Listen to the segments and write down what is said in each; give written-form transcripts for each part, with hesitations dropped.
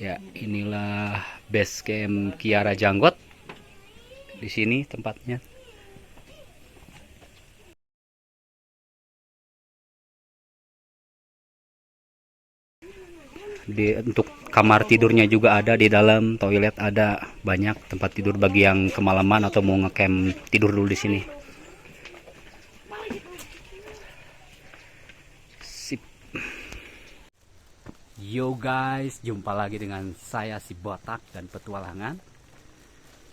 Ya, inilah base camp Kiara Janggot. Di sini tempatnya. Untuk kamar tidurnya juga ada di dalam, toilet ada, banyak tempat tidur bagi yang kemalaman atau mau ngecamp tidur dulu di sini. Sip. Yo guys, jumpa lagi dengan saya si Botak dan petualangan.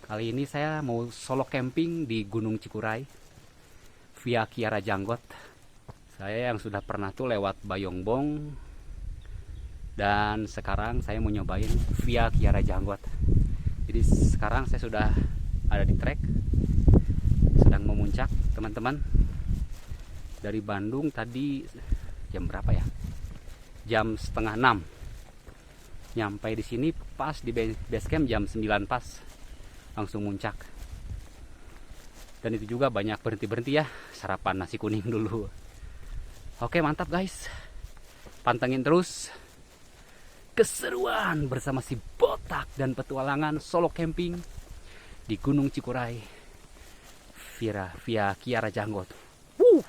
Kali ini saya mau solo camping di Gunung Cikuray via Kiara Janggot. Saya yang sudah pernah tuh lewat Bayongbong, dan sekarang saya mau nyobain via Kiara Janggot. Jadi sekarang saya sudah ada di trek, sedang memuncak teman-teman. Dari Bandung tadi jam berapa ya? Jam setengah 6. Nyampe di sini pas di base camp jam 9 pas. Langsung muncak. Dan itu juga banyak berhenti-berhenti ya, sarapan nasi kuning dulu. Oke, mantap guys. Pantengin terus keseruan bersama si Botak dan petualangan solo camping di Gunung Cikuray via Kiara Janggot. Woo!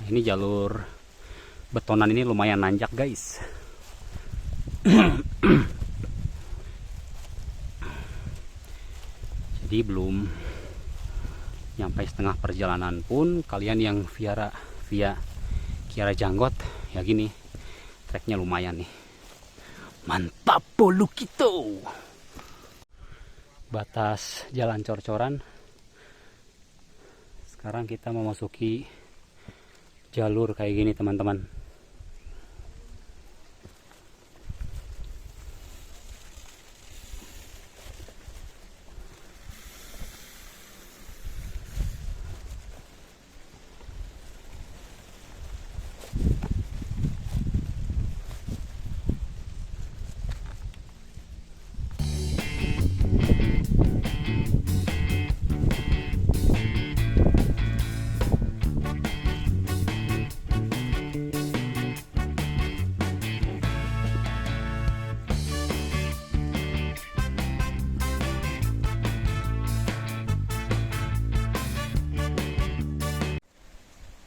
Nah, ini jalur betonan ini lumayan nanjak guys. Jadi belum nyampe setengah perjalanan pun kalian yang via Kiara Janggot ya gini, treknya lumayan nih. Mantap bolu gitu. Batas jalan cor-coran. Sekarang kita memasuki jalur kayak gini teman-teman.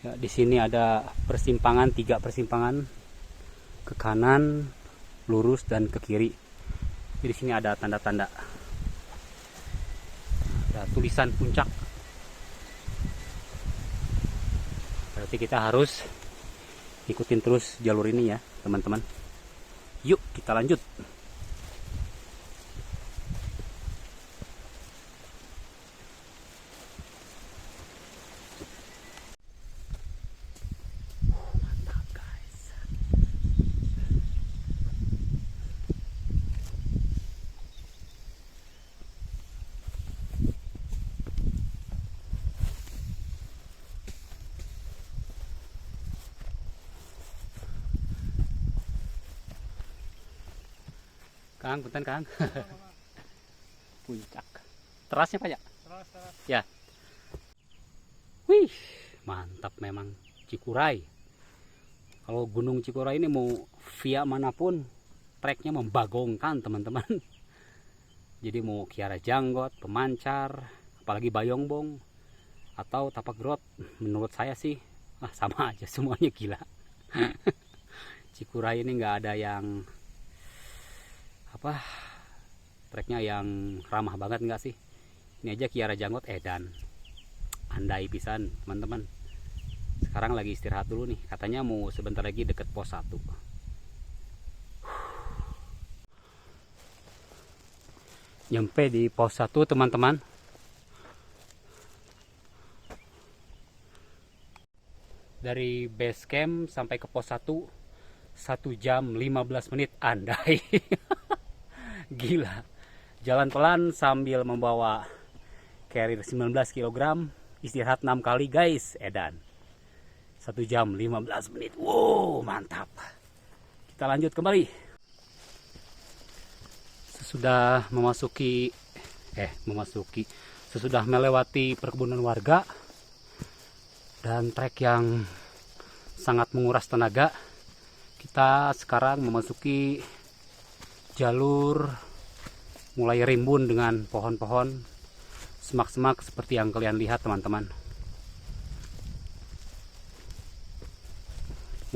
Ya, di sini ada persimpangan, 3 persimpangan, ke kanan, lurus dan ke kiri. Jadi di sini ada tanda-tanda, ada tulisan puncak. Berarti kita harus ikutin terus jalur ini ya, teman-teman. Yuk, kita lanjut. Kang, punten Kang. Puncak. Terasnya Pak ya? Teras. Ya. Wih, mantap memang Cikuray. Kalau Gunung Cikuray ini mau via manapun, treknya membagongkan teman-teman. Jadi mau Kiara Janggot, Pemancar, apalagi Bayongbong atau Tapak Grot, menurut saya sih sama aja, semuanya gila. Cikuray ini nggak ada yang treknya yang ramah banget nggak sih. Ini aja Kiara Janggot edan, andai pisan teman-teman. Sekarang lagi istirahat dulu nih, katanya mau sebentar lagi deket pos 1. Nyampe di pos 1 teman-teman. Dari base camp sampai ke pos 1 1 jam 15 menit, andai. Gila. Jalan pelan sambil membawa carrier 19 kg, istirahat 6 kali guys, edan. 1 jam 15 menit. Wow, mantap. Kita lanjut kembali. Sesudah sesudah melewati perkebunan warga dan trek yang sangat menguras tenaga, kita sekarang memasuki jalur mulai rimbun dengan pohon-pohon, semak-semak seperti yang kalian lihat teman-teman.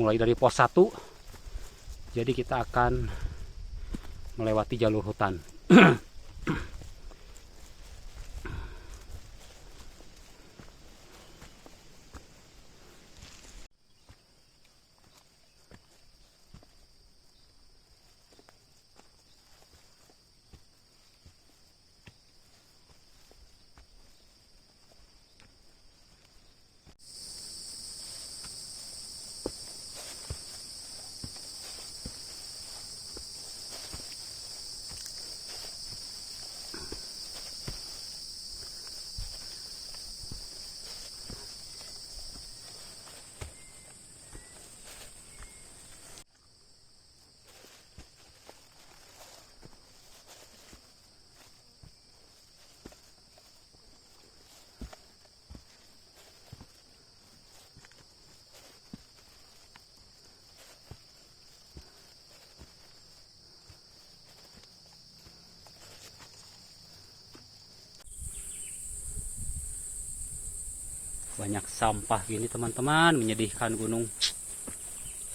Mulai dari pos 1, jadi kita akan melewati jalur hutan. Banyak sampah gini teman-teman, menyedihkan gunung.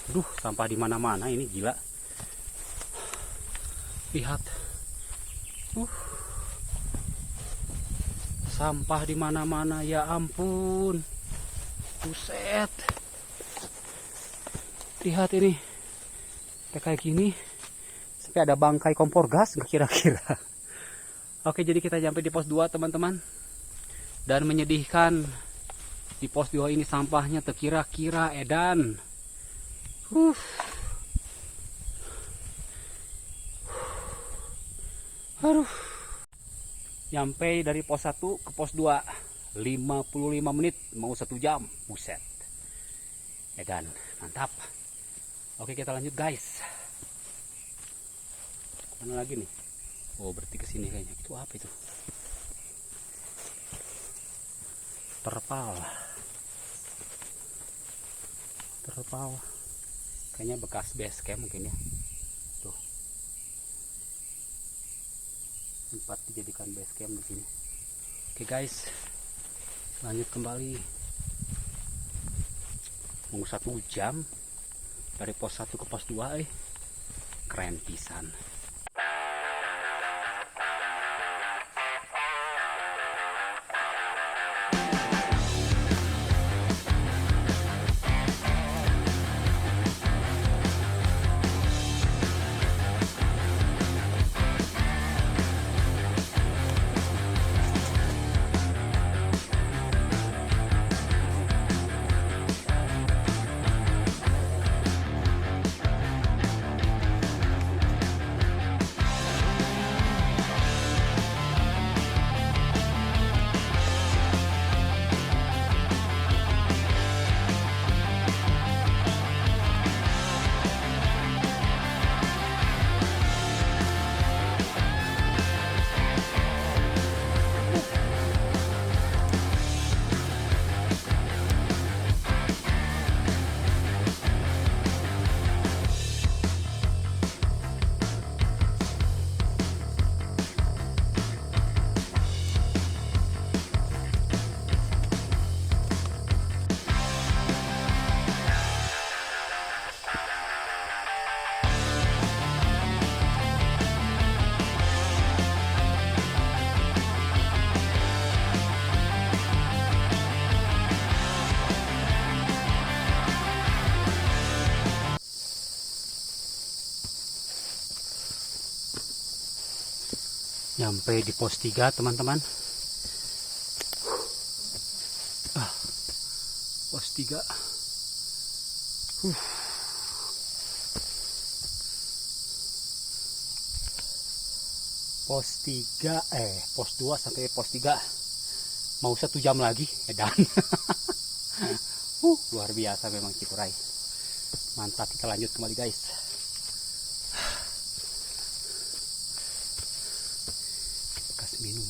Aduh, sampah di mana-mana ini, gila. Lihat. Sampah di mana-mana, ya ampun. Buset. Lihat ini. Kayak gini. Sampai ada bangkai kompor gas nggak kira-kira. Oke, jadi kita sampai di pos 2 teman-teman. Dan menyedihkan, di pos 2 ini sampahnya terkira-kira edan. Aduh. Nyampe dari pos 1 ke pos 2 55 menit, mau 1 jam. Buset. Edan, mantap. Oke, kita lanjut guys. Mana lagi nih? Oh, berarti ke sini kayaknya. Itu apa itu? Terpal. Kayaknya bekas base camp mungkin ya. Tuh. Sempat dijadikan base camp di sini. Oke guys. Lanjut kembali. Mau 1 jam dari pos 1 ke pos 2 keren pisan. Nyampe di pos 3 teman-teman. Pos 3. Pos 3 pos 2 sampai pos 3 mau 1 jam lagi edan. Luar biasa memang Cikuray. Mantap, kita lanjut kembali guys. Kasih minum.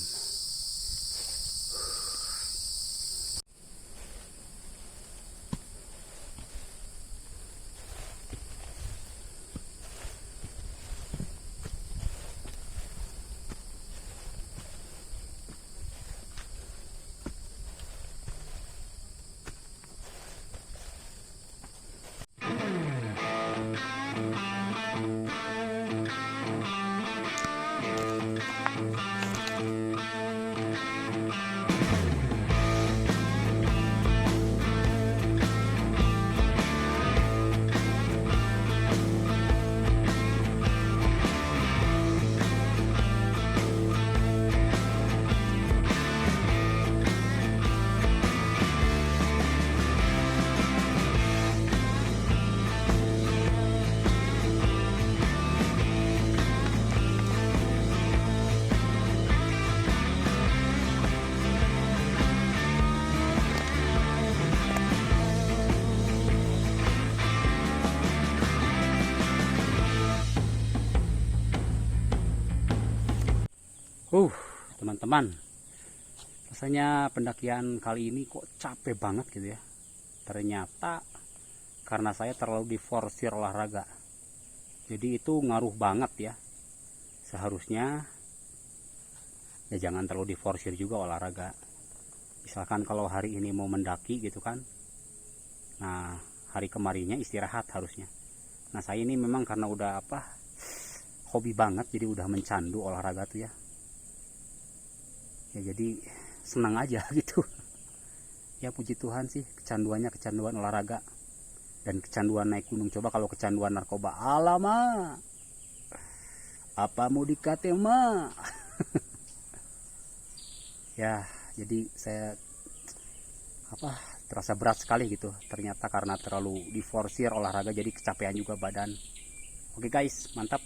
Teman-teman, rasanya pendakian kali ini kok capek banget gitu ya. Ternyata karena saya terlalu diforsir olahraga, jadi itu ngaruh banget ya. Seharusnya ya jangan terlalu diforsir juga olahraga. Misalkan kalau hari ini mau mendaki gitu kan, nah hari kemarinnya istirahat harusnya. Nah saya ini memang karena udah hobi banget, jadi udah mencandu olahraga tuh ya. Ya jadi senang aja gitu. Ya puji Tuhan sih, kecanduan olahraga dan kecanduan naik gunung. Coba kalau kecanduan narkoba, alamak, apa mau dikate mah. Ya jadi saya terasa berat sekali gitu. Ternyata karena terlalu diforsir olahraga, jadi kecapean juga badan. Oke guys, mantap.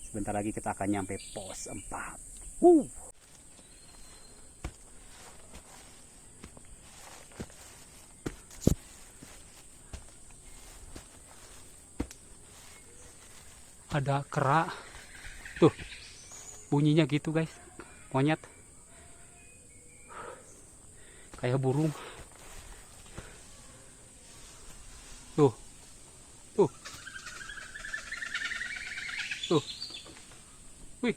Sebentar lagi kita akan nyampe pos 4. Ada kera tuh, bunyinya gitu guys, monyet kayak burung tuh tuh tuh, wih,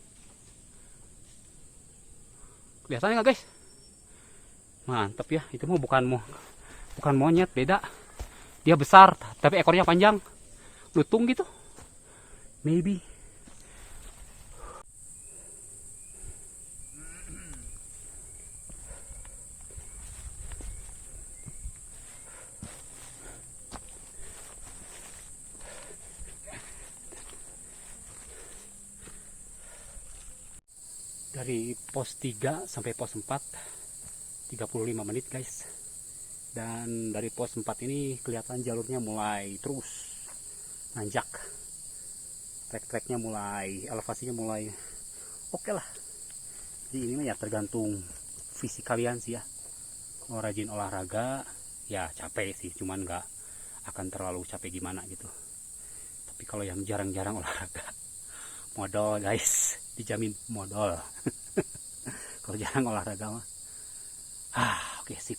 kelihatannya nggak guys? Mantap ya, itu mah bukan monyet, beda. Dia besar tapi ekornya panjang, lutung gitu. Maybe. Dari pos 3 sampai pos 4 35 menit guys. Dan dari pos 4 ini kelihatan jalurnya mulai terus nanjak. Trek-treknya mulai, elevasinya mulai oke lah. Jadi ini ya tergantung fisik kalian sih ya. Mau rajin olahraga ya capek sih, cuman nggak akan terlalu capek gimana gitu. Tapi kalau yang jarang-jarang olahraga, modal guys, dijamin modal. Kalau jarang olahraga mah oke, sip.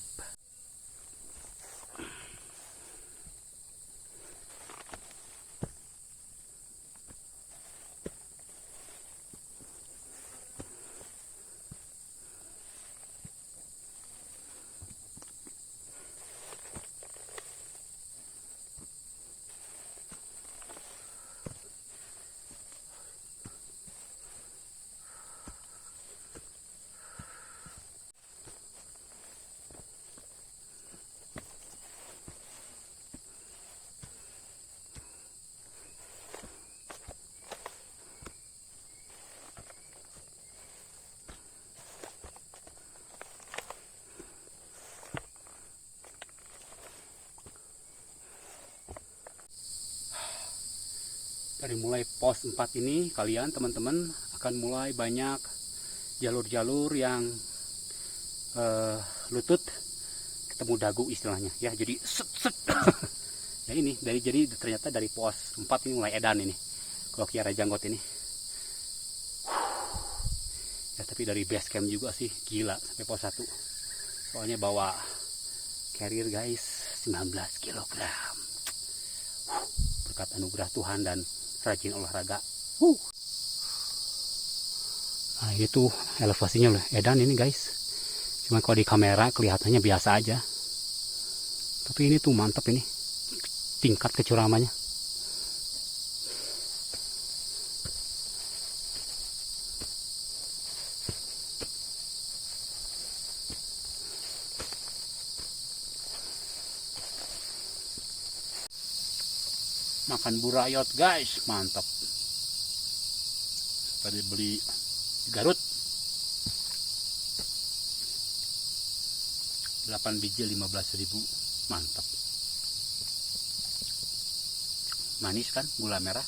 Dari mulai pos 4 ini kalian teman-teman akan mulai banyak jalur-jalur yang lutut ketemu dagu istilahnya ya, jadi set set. Ya ini jadi ternyata dari pos 4 ini mulai edan ini kalau Kiara Janggot ini ya, tapi dari base camp juga sih gila sampai pos 1, soalnya bawa carrier guys 19 kilogram, berkat anugerah Tuhan dan rajin olahraga. Nah itu elevasinya loh edan ini guys, cuma kalau di kamera kelihatannya biasa aja, tapi ini tuh mantap ini tingkat kecuramannya. Makan burayot guys, mantap. Tadi beli di Garut 8 biji 15.000, mantap. Manis kan, gula merah,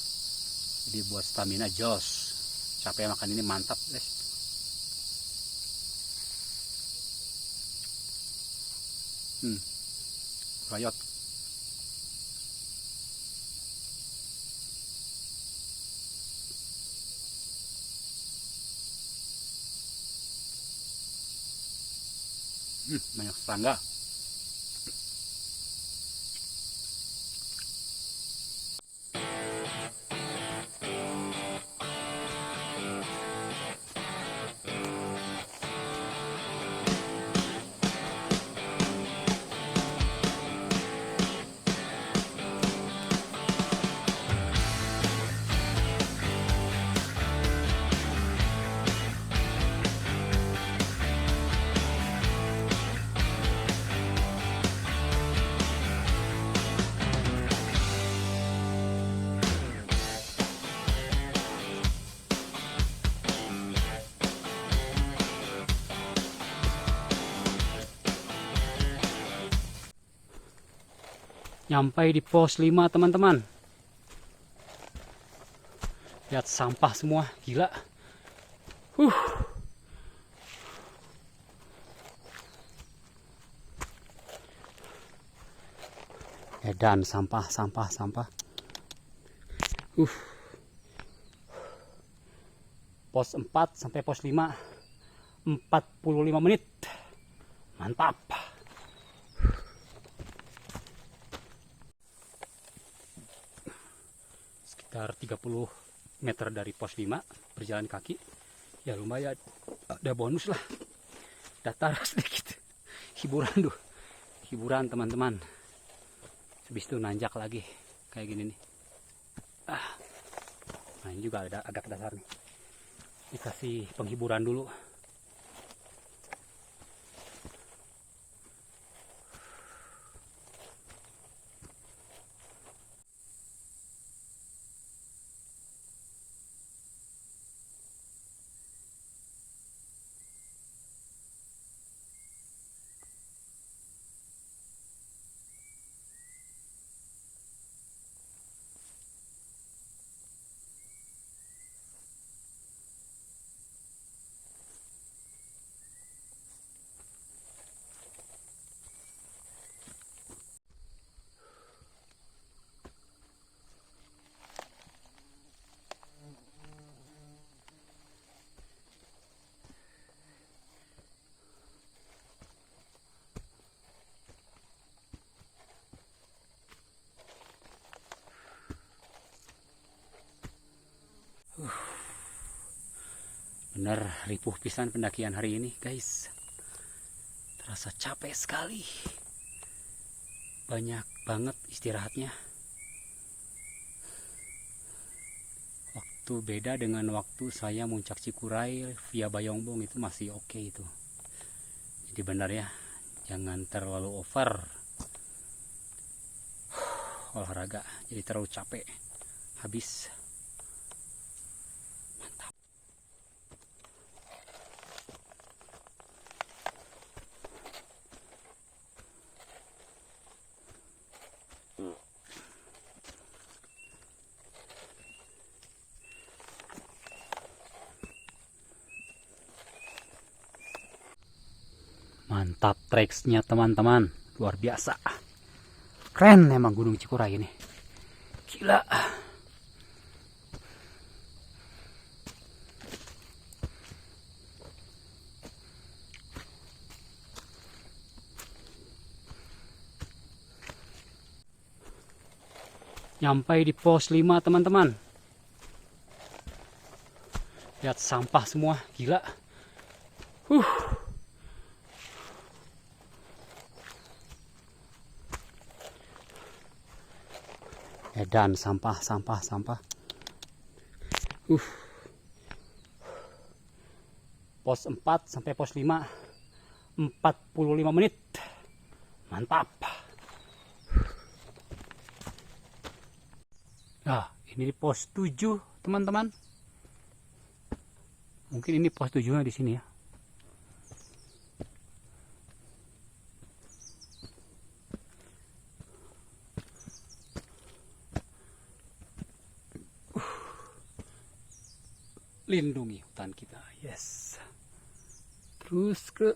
jadi buat stamina jos. Capek makan ini mantap guys. Burayot. Banyak serangga. Nyampai di pos 5 teman-teman. Lihat sampah semua, gila. Edan sampah. Pos 4 sampai pos 5 45 menit. Mantap. Sekitar 30 meter dari pos 5 berjalan kaki. Ya lumayan, ada bonus lah. Datar sedikit. Hiburan teman-teman. Habis itu nanjak lagi kayak gini nih. Nah ini juga ada agak dasar nih. Dikasih penghiburan dulu. Bener ripuh pisan pendakian hari ini guys. Terasa capek sekali. Banyak banget istirahatnya. Waktu beda dengan waktu saya muncak Cikuray via Bayongbong itu masih oke itu. Jadi benar ya, jangan terlalu over olahraga, jadi terlalu capek, habis. Mantap treksnya teman-teman, luar biasa. Keren emang Gunung Cikuray ini. Gila. Nyampai di pos 5 teman-teman. Lihat sampah semua, gila. Edan sampah. Pos 4 sampai pos 5 45 menit. Mantap. Nah, ini di pos 7 teman-teman. Mungkin ini pos 7-nya di sini ya. Lindungi hutan kita, yes. Terus ke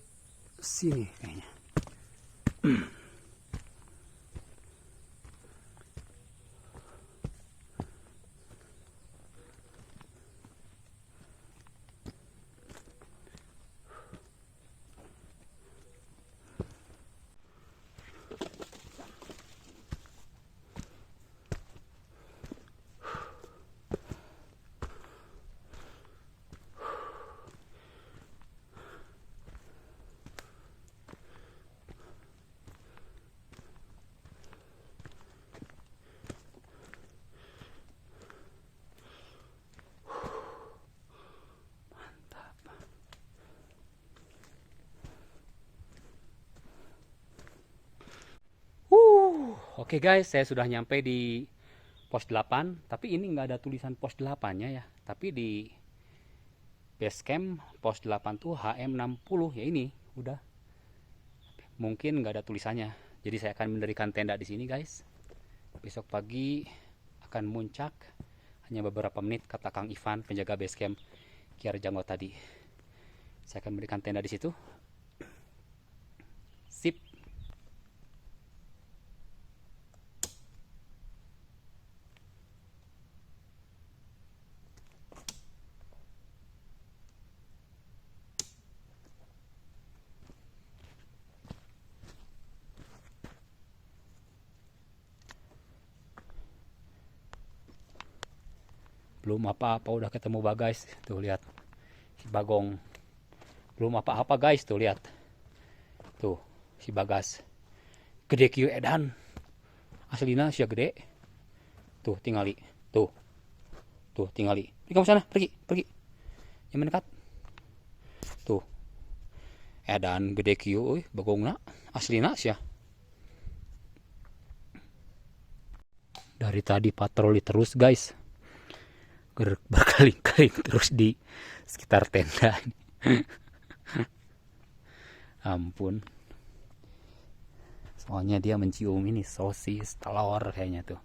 sini kayaknya. Oke guys, saya sudah nyampe di pos 8, tapi ini nggak ada tulisan pos 8-nya ya. Tapi di base camp pos 8 tuh HM60 ya, ini udah. Mungkin nggak ada tulisannya. Jadi saya akan mendirikan tenda di sini guys. Besok pagi akan muncak, hanya beberapa menit kata Kang Ivan, penjaga base camp Ki Arajanggot tadi. Saya akan mendirikan tenda di situ. Sip. Belum apa-apa udah ketemu Bagas. Tuh lihat. Si Bagong. Belum apa-apa guys, tuh lihat. Tuh, si Bagas. Gede kieu edan. Aslina sia gede. Tuh, tingali. Tuh. Tuh, tingali. Pergi kamu sana, pergi. Yang mendekat. Tuh. Edan gede kieu euy, bagongna. Aslina sia. Dari tadi patroli terus guys. Berkali-kali terus di sekitar tenda. Ampun. Soalnya dia mencium ini sosis, telur kayaknya tuh.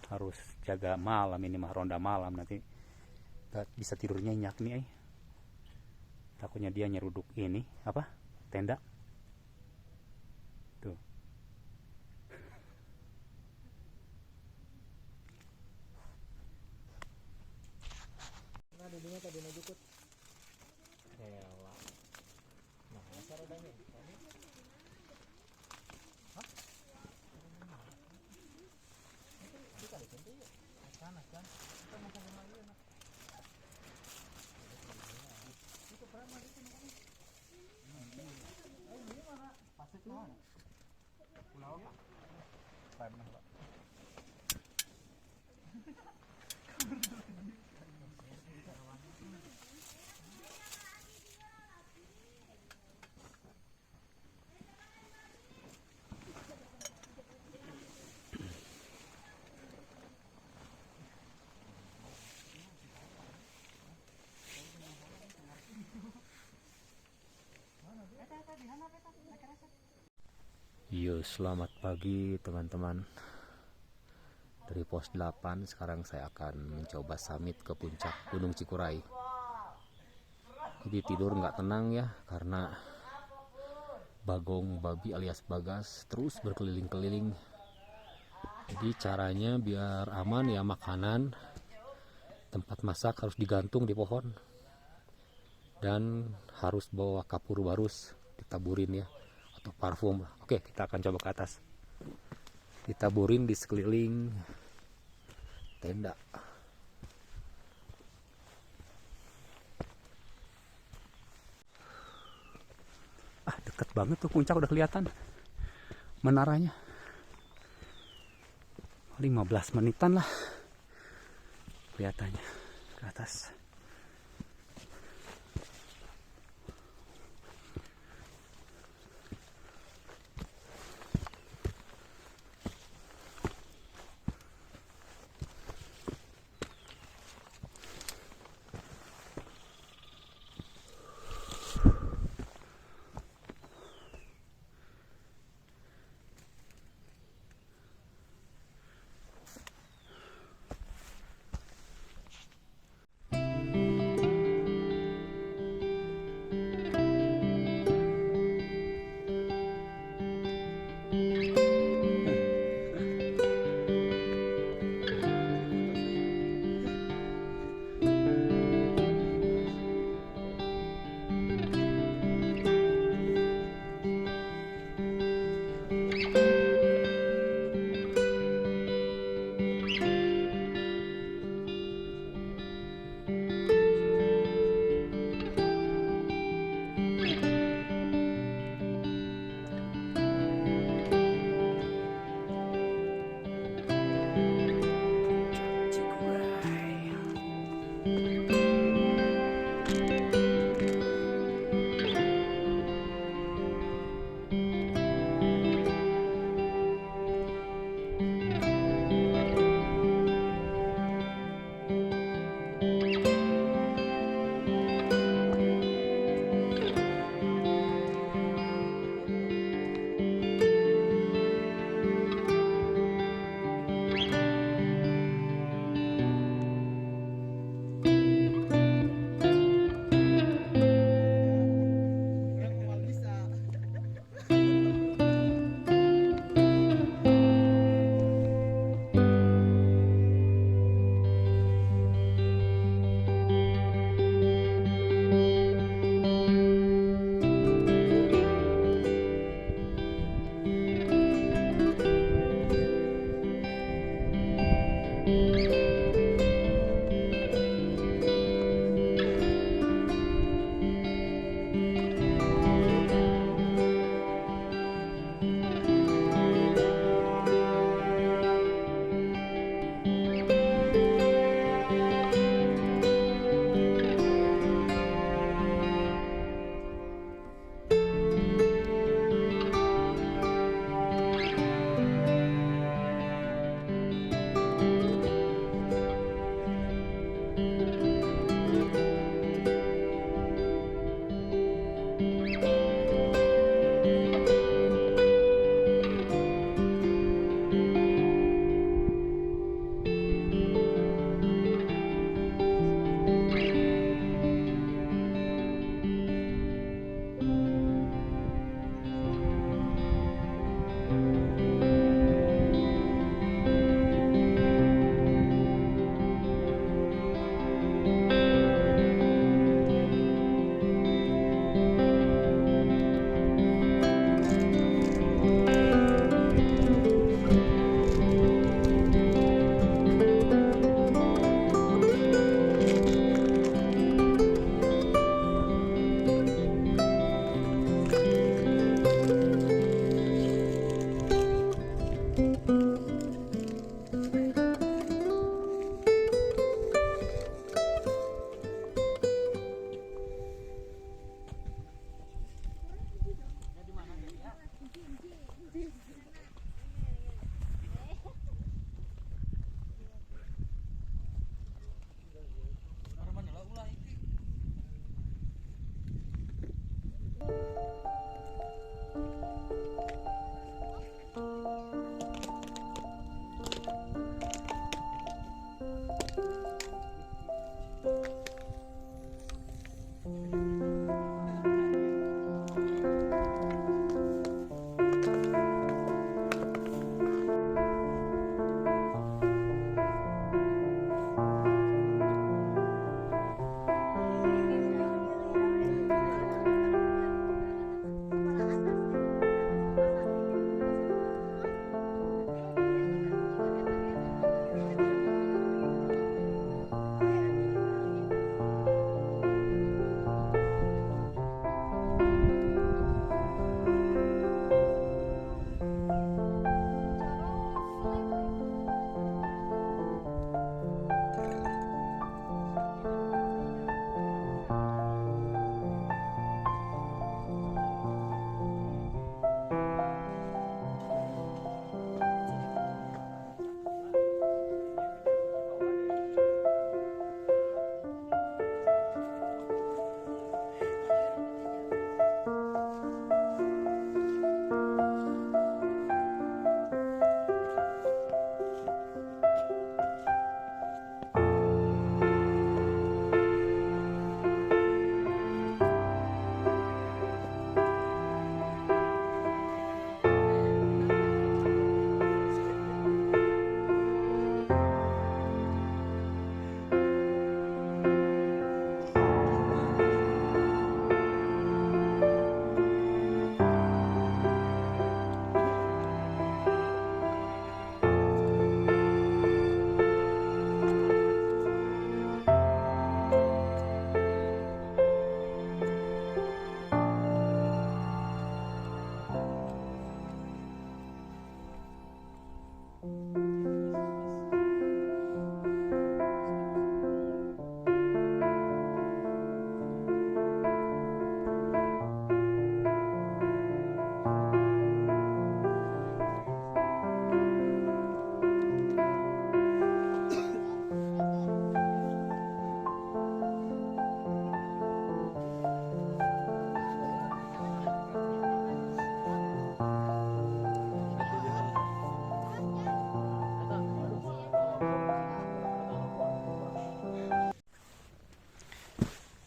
Harus jaga malam ini mah, ronda malam, nanti gak bisa tidur nyenyak nih. Takutnya dia nyeruduk ini apa tenda tuh. Nah, dulunya tadi najukut rela. Nah, asal rodanya hah? Itu kali tentu ya. Panas kan? Kita makan lagi enak. Itu berapa itu nih? Ini mana? Pasir mana? Pulau apa? Pernah, Pak. Selamat pagi teman-teman. Dari pos 8 sekarang saya akan mencoba summit ke puncak Gunung Cikuray. Jadi tidur nggak tenang ya, karena bagong babi alias Bagas terus berkeliling-keliling. Jadi caranya biar aman ya, makanan tempat masak harus digantung di pohon, dan harus bawa kapur barus ditaburin ya, atau parfum lah. Oke, kita akan coba ke atas. Ditaburin di sekeliling tenda. Deket banget tuh puncak, udah kelihatan menaranya. 15 menitan lah kelihatannya ke atas.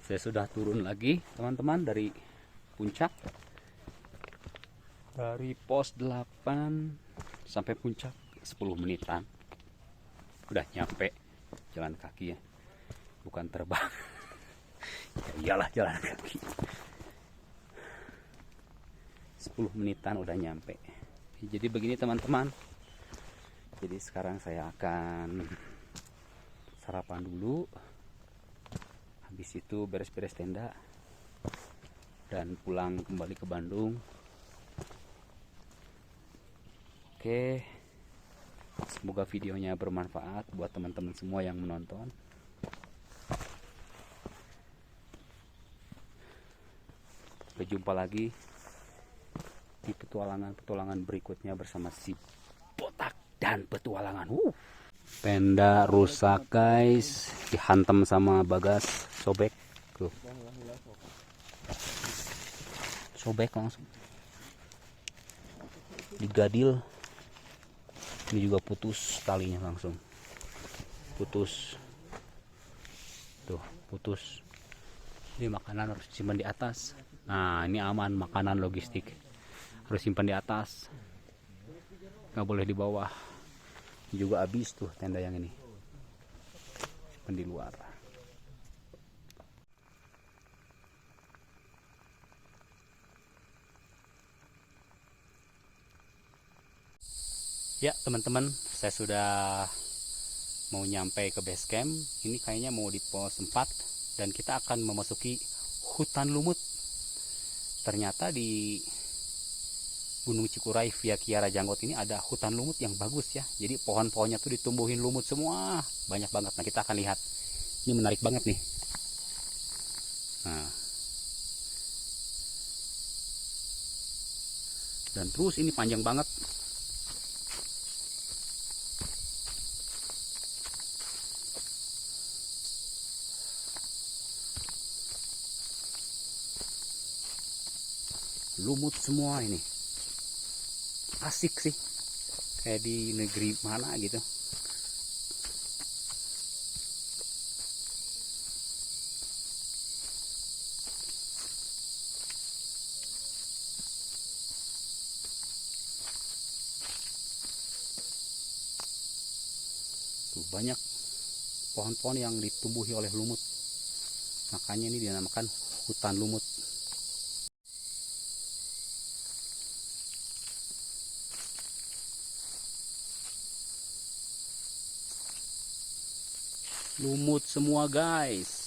Saya sudah turun lagi teman-teman dari puncak, dari pos 8 sampai puncak 10 menitan. Udah nyampe jalan kaki ya, bukan terbang. Ya iyalah jalan kaki. 10 menitan udah nyampe. Jadi begini teman-teman. Jadi sekarang saya akan sarapan dulu. Habis itu beres-beres tenda dan pulang kembali ke Bandung. Oke. Semoga videonya bermanfaat buat teman-teman semua yang menonton. Sampai jumpa lagi di petualangan berikutnya bersama si Botak dan petualangan. Tenda rusak guys, dihantam sama Bagas, sobek tuh. Sobek langsung. Digadil. Ini juga putus talinya langsung. Putus. Tuh, putus. Ini makanan harus simpan di atas. Nah, ini aman, makanan logistik. Harus simpan di atas, nggak boleh di bawah. Juga habis tuh tenda yang ini, simpan di luar. Ya teman-teman, saya sudah mau nyampe ke base camp. Ini kayaknya mau di pos 4 dan kita akan memasuki hutan lumut. Ternyata di Gunung Cikuray via Kiara Janggot ini ada hutan lumut yang bagus ya. Jadi pohon-pohonnya tuh ditumbuhin lumut semua, banyak banget. Nah kita akan lihat. Ini menarik banget nih. Nah. Dan terus ini panjang banget. Lumut semua ini. Asik sih, kayak di negeri mana gitu. Tuh banyak pohon-pohon yang ditumbuhi oleh lumut, makanya ini dinamakan hutan lumut. Lumut semua guys.